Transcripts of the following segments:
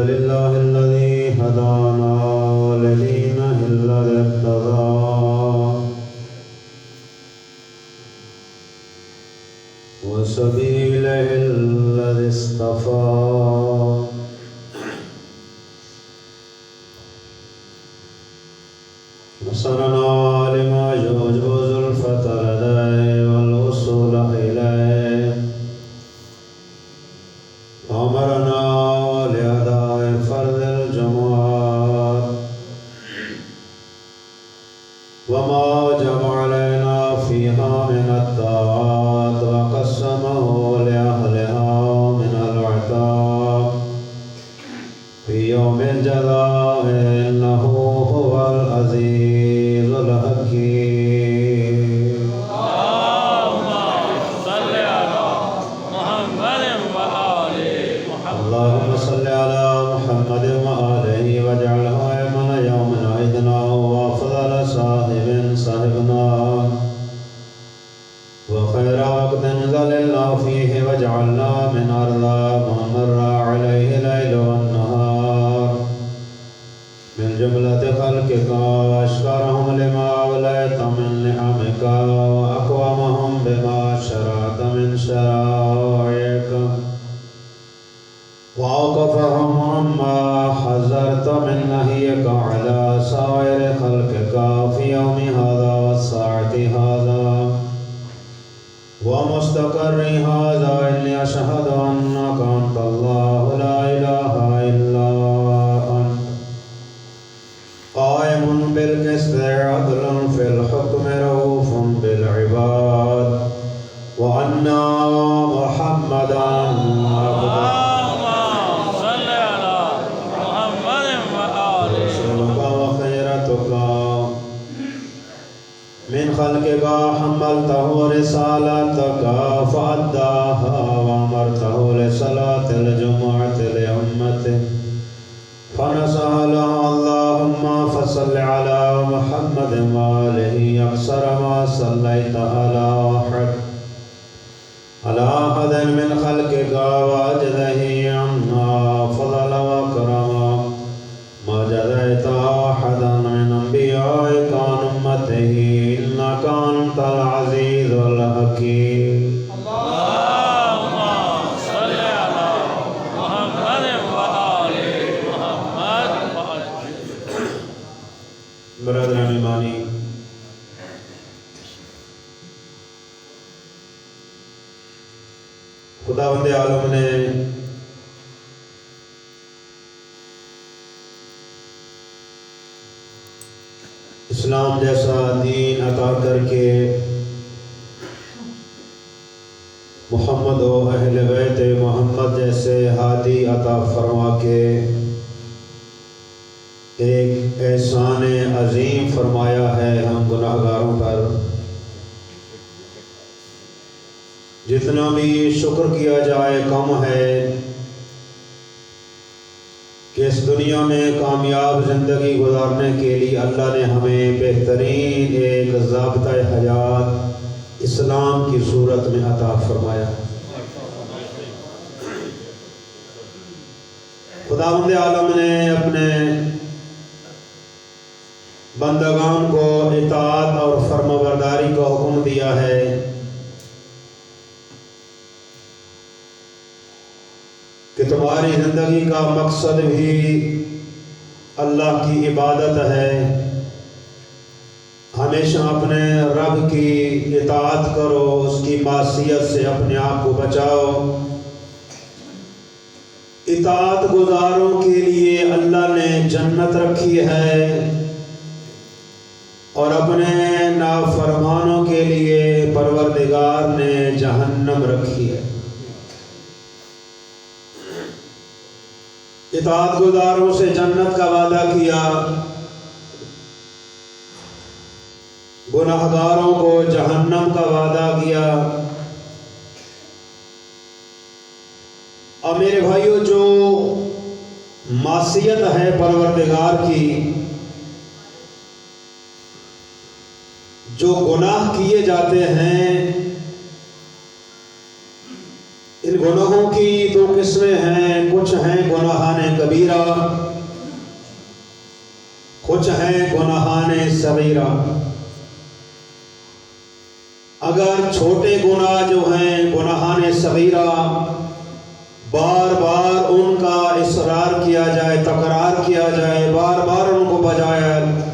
لله الذي هدانا لدينه الذي ارتضى وسبيله الذي اصطفى نصرنا لما يجوز الفتى لديه والوصول إليه أمرنا لأداء فرض الجمعات وما وجب علينا فيها من الطاعات وقسمه لأهلها من العتاب في يوم الجزاء إنه هو العزيز الحكيم. اللهم صل على محمد وآل محمد. اللهم صل على محمد وآله واجعله أيمن يوم عيدنا وأفضل صاحب صاحبنا وخير وقت ظللنا فيه واجعلنا من أرضى من مر عليه الليل والنهار من جملة خلقك وأشكرهم لما أوليت من نعمك وأقومهم بما شرعت من شرائعك وأوقفهم عما حذرت من نهيك على سائر خلقك في يوم هذا والساعة هذا ومستقر هذا إني أشهد أنك أنت الله لا إله إلا أنت قائم بالقسط عدل في الحكم رؤوف بالعباد وأن محمدا عبده اللهم صل على محمد وآل رسولك وخيرتك من خلقك حملته رسالتك فأداها وأمرته لصلاة الجمعة لأمته فنصح لها. اللهم فصل على محمد وآله أكثر ما صليت على أحد من خلقك وأجزه عنا فضل وكرما ما جزيت أحدا من أنبيائك عن أمته إنك أنت العزيز الحكيم. اللهم صل على محمد وآل محمد. برادران ایمانی، خداوند عالم نے اسلام جیسا دین عطا کر کے محمد و اہل بیت محمد جیسے ہادی عطا فرما کے ایک احسان عظیم فرمایا ہے ہم گناہگاروں پر. جتنا بھی شکر کیا جائے کم ہے کہ اس دنیا میں کامیاب زندگی گزارنے کے لیے اللہ نے ہمیں بہترین ایک ضابطہ حیات اسلام کی صورت میں عطا فرمایا. خداوند عالم نے اپنے بندگان کو اطاعت اور فرمانبرداری کا حکم دیا ہے. کہ تمہاری زندگی کا مقصد بھی اللہ کی عبادت ہے. ہمیشہ اپنے رب کی اطاعت کرو، اس کی معصیت سے اپنے آپ کو بچاؤ. اطاعت گزاروں کے لیے اللہ نے جنت رکھی ہے اور اپنے نافرمانوں کے لیے پروردگار نے جہنم رکھی ہے. اطاعت گزاروں سے جنت کا وعدہ کیا، گناہگاروں کو جہنم کا وعدہ کیا. اور میرے بھائیو، جو معصیت ہے پروردگار کی، جو گناہ کیے جاتے ہیں، ان گناہوں کی تو قسمیں ہیں، کچھ ہیں گناہان کبیرہ، کچھ ہیں گناہان صغیرہ۔ اگر چھوٹے گناہ جو ہیں گناہان صغیرہ بار بار ان کا اصرار کیا جائے، تکرار کیا جائے، بار بار ان کو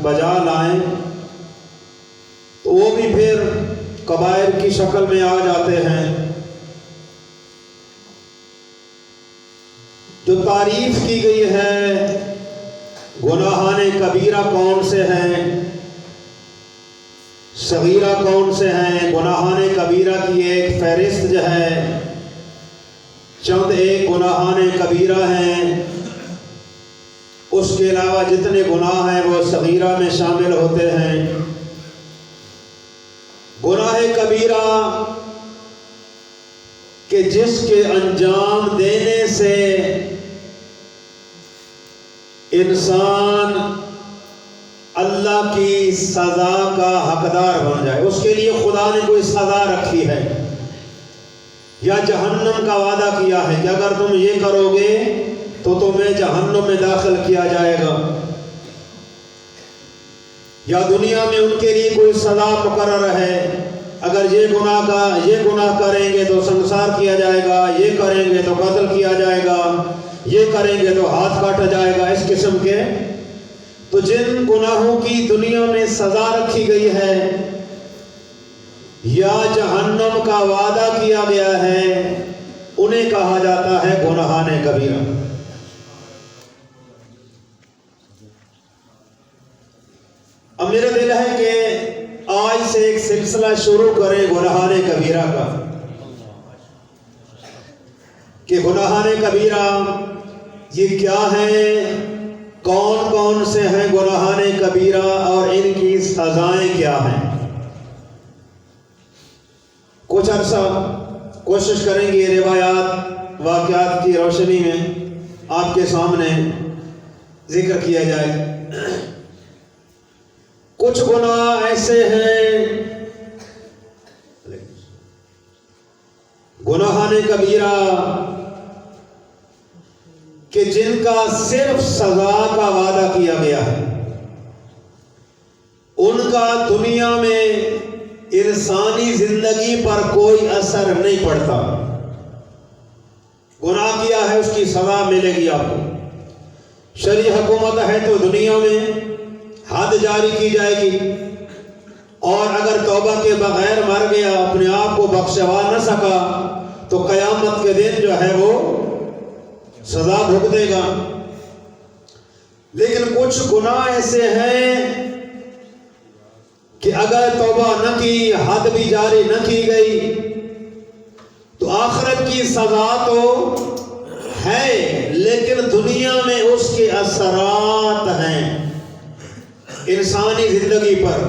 بجا لائیں تو وہ بھی پھر کبائر کی شکل میں آ جاتے ہیں۔ جو تعریف کی گئی ہے گناہان کبیرہ کون سے ہیں، صغیرہ کون سے ہیں، گناہان کبیرہ کی ایک فہرست جو ہے، چند ایک گناہان کبیرہ ہیں، اس کے علاوہ جتنے گناہ ہیں وہ صغیرہ میں شامل ہوتے ہیں۔ گناہ کبیرہ کہ جس کے انجام دینے سے انسان اللہ کی سزا کا حقدار بن جائے، اس کے لیے خدا نے کوئی سزا رکھی ہے یا جہنم کا وعدہ کیا ہے کہ اگر تم یہ کرو گے تو تمہیں جہنم میں داخل کیا جائے گا، یا دنیا میں ان کے لیے کوئی سزا مقرر ہے، اگر یہ گناہ کریں گے تو سنسار کیا جائے گا، یہ کریں گے تو قتل کیا جائے گا، یہ کریں گے تو ہاتھ کاٹا جائے گا، اس قسم کے۔ تو جن گناہوں کی دنیا میں سزا رکھی گئی ہے یا جہنم کا وعدہ کیا گیا ہے انہیں کہا جاتا ہے گناہان کبیرہ۔ اب میرا دل ہے کہ آج سے ایک سلسلہ شروع کریں گناہان کبیرہ کا، کہ گناہان کبیرہ یہ کیا ہیں، کون کون سے ہیں گناہان کبیرہ اور ان کی سزائیں کیا ہیں۔ کچھ عرصہ کوشش کریں گے روایات واقعات کی روشنی میں آپ کے سامنے ذکر کیا جائے۔ کچھ گناہ ایسے ہیں گناہان کبیرہ کہ جن کا صرف سزا کا وعدہ کیا گیا ہے، ان کا دنیا میں انسانی زندگی پر کوئی اثر نہیں پڑتا۔ گناہ کیا ہے اس کی سزا ملے گی آپ کو، شرعی حکومت ہے تو دنیا میں حد جاری کی جائے گی، اور اگر توبہ کے بغیر مر گیا، اپنے آپ کو بخشوا نہ سکا، تو قیامت کے دن جو ہے وہ سزا بھگتے گا۔ لیکن کچھ گناہ ایسے ہیں کہ اگر توبہ نہ کی، حد بھی جاری نہ کی گئی، تو آخرت کی سزا تو ہے لیکن دنیا میں اس کے اثرات ہیں انسانی زندگی پر۔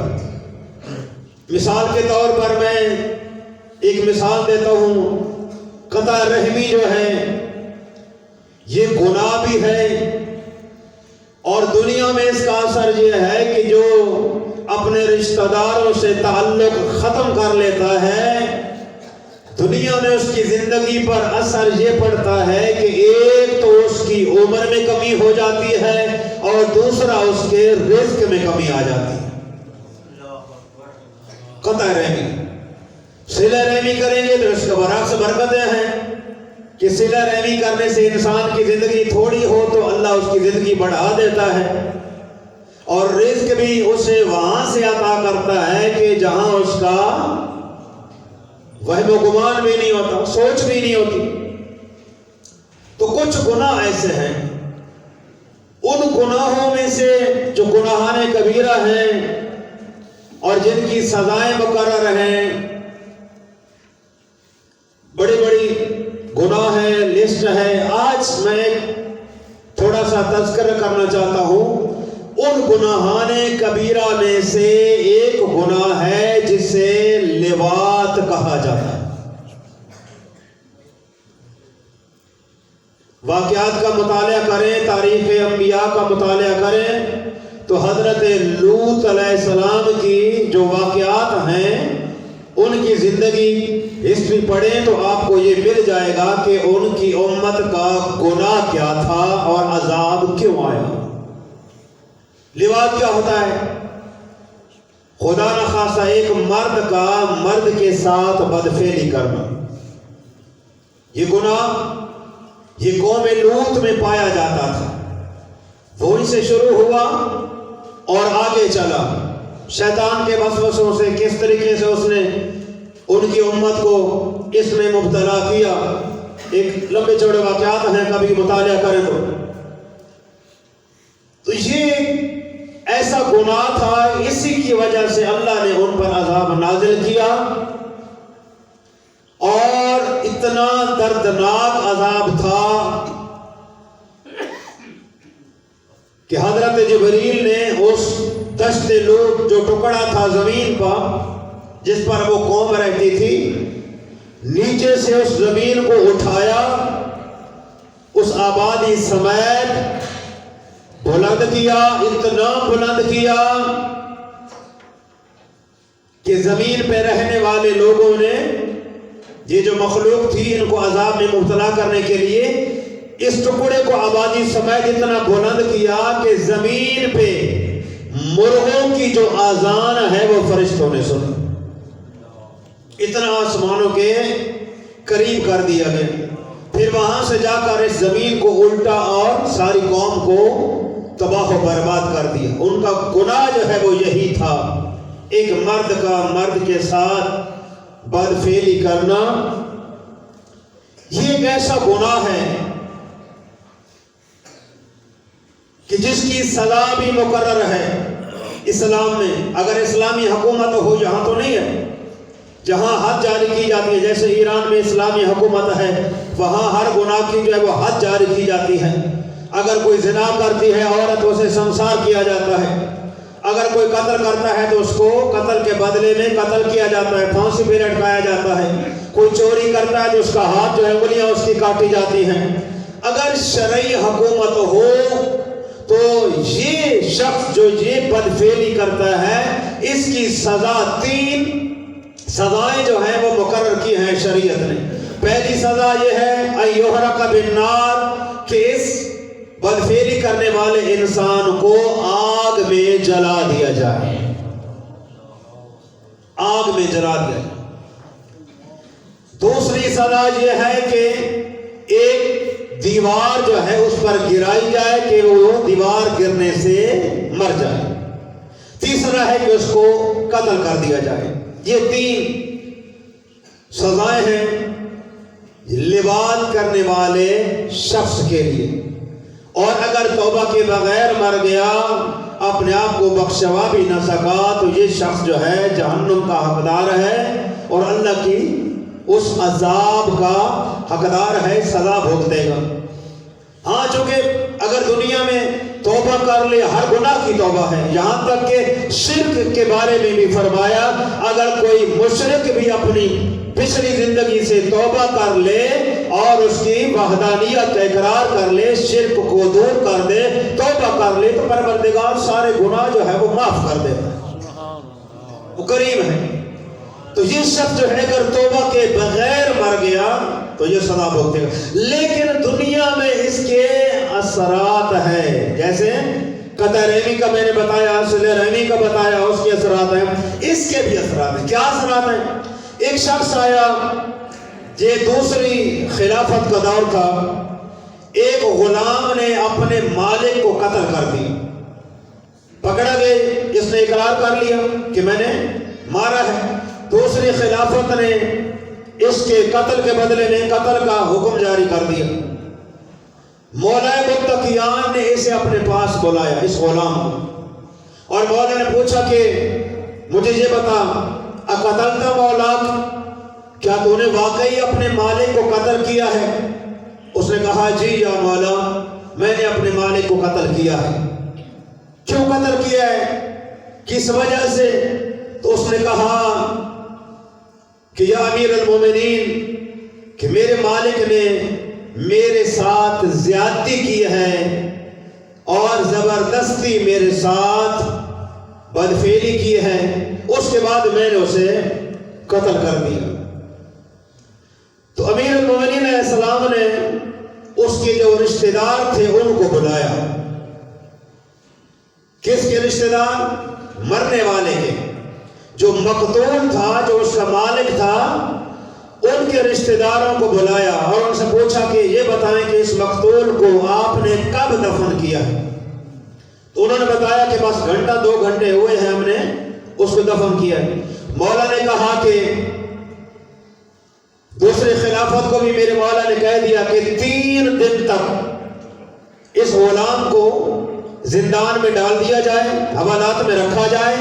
مثال کے طور پر میں ایک مثال دیتا ہوں، قطع رحمی جو ہے یہ گناہ بھی ہے، اور دنیا میں اس کا اثر یہ ہے کہ جو اپنے رشتہ داروں سے تعلق ختم کر لیتا ہے، دنیا میں اس کی زندگی پر اثر یہ پڑتا ہے کہ ایک تو اس کی عمر میں کمی ہو جاتی ہے اور دوسرا اس کے رزق میں کمی آ جاتی ہے۔ قطع رحمی، صلہ رحمی کریں گے تو اس کے برعکس برکتیں ہیں کہ صلہ رحمی کرنے سے انسان کی زندگی تھوڑی ہو تو اللہ اس کی زندگی بڑھا دیتا ہے، اور رزق بھی اسے وہاں سے عطا کرتا ہے کہ جہاں اس کا وہم و گمان بھی نہیں ہوتا، سوچ بھی نہیں ہوتی۔ تو کچھ گناہ ایسے ہیں، ان گناہوں میں سے جو گناہان کبیرہ ہیں اور جن کی سزائیں مقرر ہیں، بڑی بڑی گناہ ہے، لسٹ ہے۔ آج میں تھوڑا سا تذکرہ کرنا چاہتا ہوں ان گناہان کبیرہ میں سے ایک گناہ ہے جسے لواط کہا جاتا ہے۔ واقعات کا مطالعہ کریں، تاریخ انبیاء کا مطالعہ کریں تو حضرت لوط علیہ السلام کی جو واقعات ہیں ان کی زندگی ہسٹری پڑھیں تو آپ کو یہ مل جائے گا کہ ان کی امت کا گناہ کیا تھا اور عذاب کیوں آیا۔ لواط کیا ہوتا ہے؟ خدا نخواستہ ایک مرد کا مرد کے ساتھ بدفعلی کرنا۔ یہ گناہ یہ قوم لوط میں پایا جاتا تھا، وہیں سے شروع ہوا اور آگے چلا۔ شیطان کے وسوسوں سے کس طریقے سے اس نے ان کی امت کو اس میں مبتلا کیا، ایک لمبے چوڑے واقعات ہیں، کبھی مطالعہ کریں تو یہ ایسا گناہ تھا، اسی کی وجہ سے اللہ نے ان پر عذاب نازل کیا، اور اتنا دردناک عذاب تھا کہ حضرت جبریل نے اس دشت لوط جو ٹکڑا تھا زمین پر جس پر وہ قوم رہتی تھی، نیچے سے اس زمین کو اٹھایا، اس آبادی سمیت بلند کیا، اتنا بلند کیا کہ زمین پہ رہنے والے لوگوں نے، یہ جو مخلوق تھی ان کو عذاب میں مبتلا کرنے کے لیے اس ٹکڑے کو آبادی سمیت اتنا بلند کیا کہ زمین پہ مرغوں کی جو آذان ہے وہ فرشتوں نے سنا، اتنا آسمانوں کے قریب کر دیا گیا۔ پھر وہاں سے جا کر اس زمین کو الٹا اور ساری قوم کو تباہ و برباد کر دیا۔ ان کا گناہ جو ہے وہ یہی تھا، ایک مرد کا مرد کے ساتھ بدفعلی کرنا۔ یہ ایک ایسا گناہ ہے کہ جس کی سزا بھی مقرر ہے اسلام میں۔ اگر اسلامی حکومت ہو، یہاں تو نہیں ہے، جہاں حد جاری کی جاتی ہے، جیسے ایران میں اسلامی حکومت ہے، وہاں ہر گناہ کی جو ہے وہ حد جاری کی جاتی ہے۔ اگر کوئی زنا کرتی ہے عورت، اسے سنسار کیا جاتا ہے۔ اگر کوئی قتل کرتا ہے تو اس کو قتل کے بدلے میں قتل کیا جاتا ہے، پھانسی پہ لٹکایا جاتا ہے۔ کوئی چوری کرتا ہے تو اس کا ہاتھ جو ہے انگلیاں اس کی کاٹی جاتی ہیں۔ اگر شرعی حکومت ہو تو یہ شخص جو یہ بدفعلی کرتا ہے، اس کی سزا 3 سزائیں جو ہیں وہ مقرر کی ہیں شریعت نے۔ پہلی سزا یہ ہے ایحرق بالنار، کہ اس بدفعلی کرنے والے انسان کو آگ میں جلا دیا جائے، آگ میں جلا دیا جائے۔ دوسری سزا یہ ہے کہ ایک دیوار جو ہے اس پر گرائی جائے کہ وہ دیوار گرنے سے مر جائے۔ تیسرا ہے کہ اس کو قتل کر دیا جائے۔ یہ 3 سزائیں ہیں لواط کرنے والے شخص کے لیے، اور اگر توبہ کے بغیر مر گیا، اپنے آپ کو بخشوا بھی نہ سکا، تو یہ شخص جو ہے جہنم کا حقدار ہے اور اللہ کی اس عذاب کا حقدار ہے، سزا بھگتے گا۔ ہاں، چونکہ اگر دنیا میں توبہ کر لے، ہر گناہ کی توبہ ہے، یہاں تک کہ شرک کے بارے میں بھی فرمایا، اگر کوئی مشرک بھی اپنی پچھلی زندگی سے توبہ کر لے اور اس کی وحدانیت کا اقرار کر لے، شرک کو دور کر دے، توبہ کر لے، تو پروردگار سارے گناہ جو ہے وہ معاف کر دیتا ہے، وہ کریم ہے۔ تو یہ شخص جو ہے اگر توبہ کے بغیر مر گیا تو یہ سزا بھگتے گا۔ لیکن دنیا میں اس کے اثرات ہیں، جیسے قطع رحمی کا میں نے بتایا، صلہ رحمی کا بتایا، اس کے اثرات ہیں، اس کے بھی اثرات ہیں۔ کیا اثرات ہیں؟ ایک شخص آیا، یہ دوسری خلافت کا دور تھا، ایک غلام نے اپنے مالک کو قتل کر دیا، پکڑا گئے، اس نے اقرار کر لیا کہ میں نے مارا ہے۔ دوسری خلافت نے اس کے قتل کے بدلے میں قتل کا حکم جاری کر دیا۔ مولا متقیان نے اسے اپنے پاس بلایا، اس غلام کو، اور مولا نے پوچھا کہ مجھے یہ بتا، اقتلت مولاک، کیا تو نے واقعی اپنے مالک کو قتل کیا ہے؟ اس نے کہا جی یا مولا، میں نے اپنے مالک کو قتل کیا ہے۔ کیوں قتل کیا ہے؟ کس وجہ سے؟ تو اس نے کہا کہ یا امیر المومنین، کہ میرے مالک نے میرے ساتھ زیادتی کی ہے اور زبردستی میرے ساتھ بدفعلی کی ہے، اس کے بعد میں نے اسے قتل کر دیا۔ تو امیر المومنین علیہ السلام نے اس کے جو رشتہ دار تھے ان کو بلایا۔ کس کے رشتہ دار؟ مرنے والے کے۔ جو مقتول تھا، جو اس کا مالک تھا، ان کے رشتہ داروں کو بلایا اور ان سے پوچھا کہ یہ بتائیں کہ اس مقتول کو آپ نے کب دفن کیا ہے؟ تو انہوں نے بتایا کہ بس گھنٹہ 2 گھنٹے ہوئے ہیں ہم نے اس کو دفن کیا ہے۔ مولا نے کہا کہ دوسرے خلافت کو بھی میرے مولا نے کہہ دیا کہ 3 دن تک اس غلام کو زندان میں ڈال دیا جائے، حوالات میں رکھا جائے،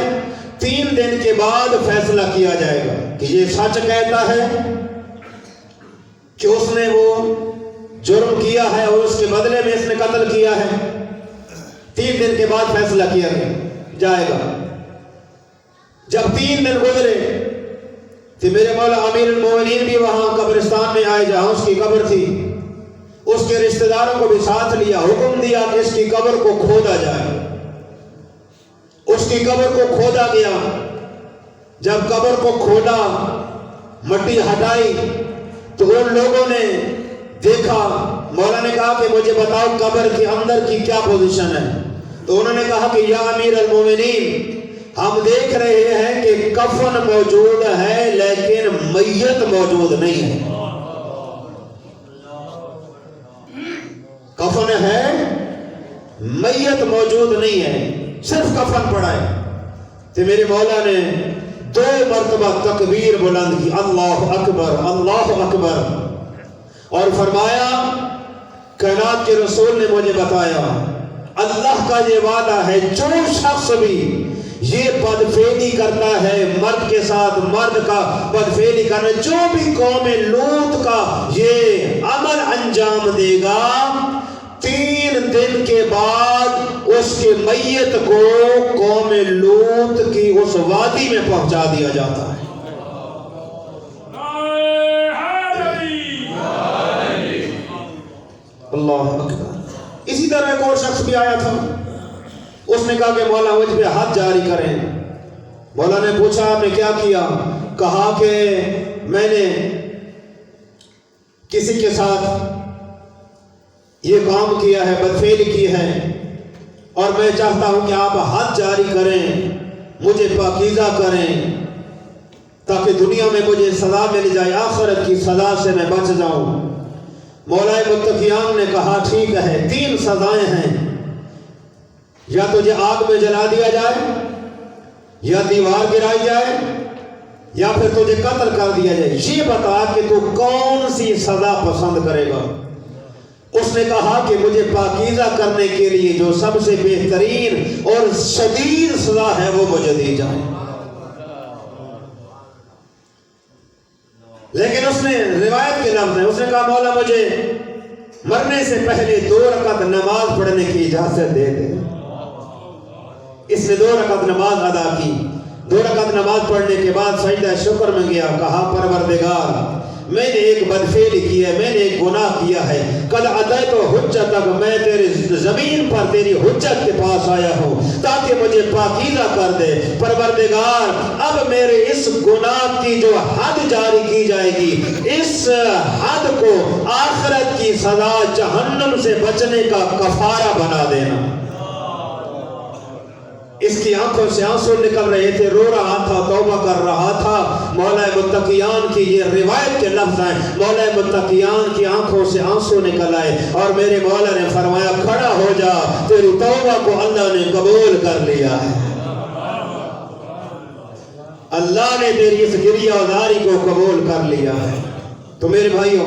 3 دن کے بعد فیصلہ کیا جائے گا کہ یہ سچ کہتا ہے کہ اس نے وہ جرم کیا ہے اور اس کے بدلے میں اس نے قتل کیا ہے۔ 3 دن کے بعد فیصلہ کیا جائے گا۔ جب 3 دن گزرے تو میرے مولا امیر المومنین بھی وہاں قبرستان میں آئے جہاں اس کی قبر تھی، اس کے رشتہ داروں کو بھی ساتھ لیا، حکم دیا کہ اس کی قبر کو کھودا جائے۔ اس کی قبر کو کھودا گیا۔ جب قبر کو کھودا، مٹی ہٹائی تو ان لوگوں نے دیکھا، مولا نے کہا کہ مجھے بتاؤ قبر کے اندر کی کیا پوزیشن ہے؟ تو انہوں نے کہا کہ یا امیر المومنین، ہم دیکھ رہے ہیں کہ کفن موجود ہے لیکن میت موجود نہیں ہے۔ کفن ہے، میت موجود نہیں ہے، صرف کفن پڑا ہے۔ تو میرے مولا نے 2 مرتبہ تکبیر بلند کی، اللہ اکبر اللہ اکبر، اور فرمایا کائنات کے رسول نے مجھے بتایا اللہ کا یہ وعدہ ہے جو شخص بھی یہ بدفعلی کرتا ہے، مرد کے ساتھ مرد کا بدفعلی کرنا، جو بھی قوم لوط کا یہ عمل انجام دے گا، 3 دن کے بعد اس کے میت کو قوم لوط کی اس وادی میں پہنچا دیا جاتا ہے۔ اللہ اکبر۔ اسی طرح ایک اور شخص بھی آیا تھا، اس نے کہا کہ مولا مجھ پہ حد جاری کریں۔ مولا نے پوچھا آپ نے کیا کیا؟ کہا کہ میں نے کسی کے ساتھ یہ کام کیا ہے، بدفعلی کی ہے، اور میں چاہتا ہوں کہ آپ حد جاری کریں، مجھے پاکیزہ کریں تاکہ دنیا میں مجھے سزا مل جائے، آخرت کی سزا سے میں بچ جاؤں۔ مولا متقیان نے کہا ٹھیک ہے، 3 سزائیں ہیں، یا تجھے آگ میں جلا دیا جائے، یا دیوار گرائی جائے، یا پھر تجھے قتل کر دیا جائے، یہ بتا کہ تو کون سی سزا پسند کرے گا؟ اس نے کہا کہ مجھے پاکیزہ کرنے کے لیے جو سب سے بہترین اور شدید سزا ہے وہ مجھے دی جائے۔ لیکن اس نے روایت کے لفظ ہیں، اس نے کہا مولا مجھے مرنے سے پہلے 2 رکعت نماز پڑھنے کی اجازت دے دے۔ اس نے 2 رکعت نماز ادا کی۔ 2 رکعت نماز پڑھنے کے بعد سجدہ شکر میں گیا، کہا پروردگار میں نے ایک بدفعلی کی ہے، میں نے ایک گناہ کیا ہے، قد ادیت حجتک، میں تیری زمین پر تیری حجت کے پاس آیا ہوں تاکہ مجھے پاکیزہ کر دے۔ پروردگار اب میرے اس گناہ کی جو حد جاری کی جائے گی، اس حد کو آخرت کی سزا جہنم سے بچنے کا کفارہ بنا دینا۔ اس کی آنکھوں سے آنسو نکل رہے تھے، رو رہا تھا، توبہ کر رہا تھا۔ مولا متقیان کی یہ روایت کے لفظ ہیں، مولا متقیان کی آنکھوں سے آنسو نکل آئے اور میرے مولا نے فرمایا کھڑا ہو جا، تیری توبہ کو اللہ نے قبول کر لیا ہے۔ اللہ نے تیری اس گریہ ازاری کو قبول کر لیا ہے۔ تو میرے بھائیوں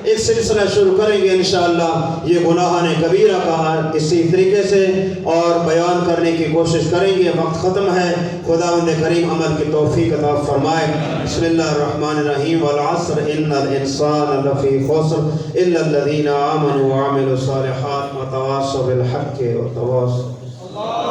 ایک سلسلہ شروع کریں گے انشاءاللہ، یہ گناہان کبیرہ کا اسی طریقے سے اور بیان کرنے کی کوشش کریں گے۔ وقت ختم ہے، خداوند کریم عمل کی توفیق عطا فرمائے۔ بسم اللہ الرحمن الرحیم، والعصر ان الانسان لفی خسر الا الذین آمنوا وعملوا الصالحات وتواصوا بالحق وتواصوا